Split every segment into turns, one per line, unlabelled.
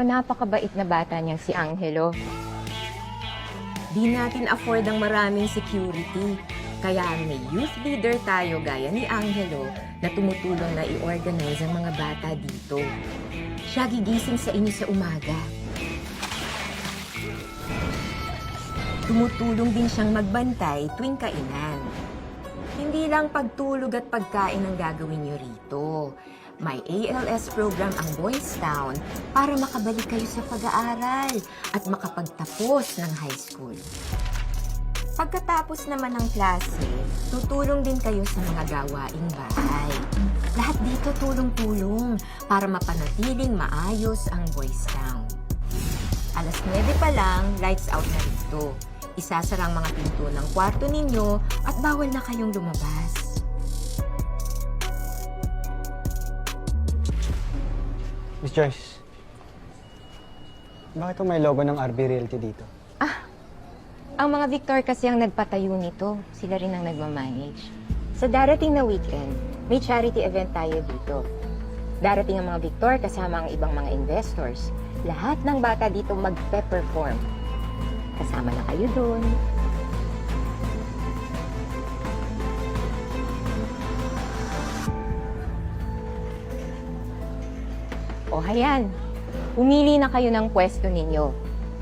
Napakabait na bata niyang si Angelo.
Di natin afford ang maraming security. Kaya may youth leader tayo gaya ni Angelo na tumutulong na i-organize ang mga bata dito. Siya gigising sa inyo sa umaga. Tumutulong din siyang magbantay tuwing kainan. Hindi lang pagtulog at pagkain ang gagawin niyo rito. May ALS program ang Boys Town para makabalik kayo sa pag-aaral at makapagtapos ng high school. Pagkatapos naman ng klase, tutulong din kayo sa mga gawaing bahay. Lahat dito tulong-tulong para mapanatiling maayos ang Boys Town. Alas 9 pa lang, lights out na rito. Isasara ang mga pinto ng kwarto ninyo at bawal na kayong lumabas.
Miss Joyce, bakit may logo ng RB Realty dito?
Ang mga Victor kasi ang nagpatayo nito. Sila rin ang nagmamanage. Sa darating na weekend, may charity event tayo dito. Darating ang mga Victor kasama ang ibang mga investors. Lahat ng bata dito magpe-perform. Kasama na kayo doon. O hayan, pumili na kayo ng pwesto ninyo.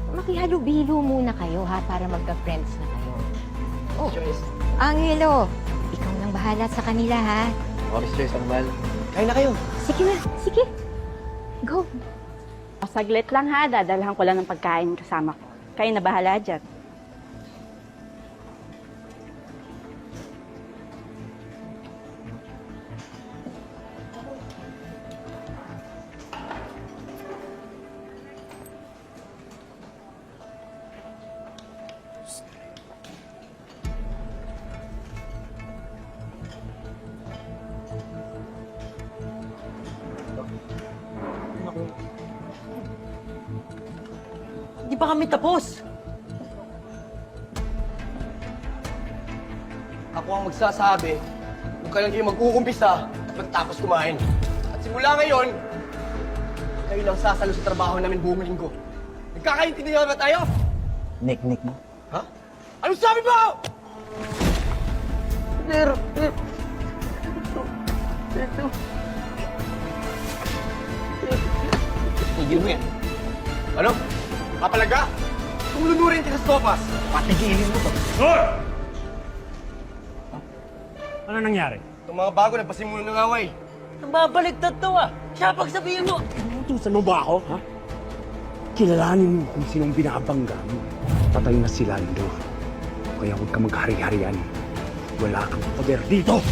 Makihalubilo muna kayo ha, para magka-friends na kayo. Oh,
Joyce.
Angelo, ikaw nang bahala sa kanila ha.
Miss Joyce, ang mahal. Kain na kayo.
Sige na, sige. Go.
Saglit lang ha, dadalhan ko lang ng pagkain kasama ko. Kayo na bahala dyan.
Hindi pa kami tapos.
Ako ang magsasabi kung kailan kayo mag-uumpisa at magtapos kumain. At simula ngayon, kayo lang sasalo sa trabaho namin buong linggo. Nagkakaintindihan ba tayo?
Nick mo.
Ha? Anong sabi mo? Tigil mo yan. Ano? Papalaga? Kung lunurin ka sa sopas, patigilin mo to.
Ano nangyari?
Itong mga bago nagpasimulo ng away.
Nababaligtad to ah. Siya pagsabihin mo.
Utusan mo ba ako, ha? Kilalanin mo kung sinong binabangga mo. Patay na si Lando. Kaya huwag ka maghari-harian. Wala kang poder dito!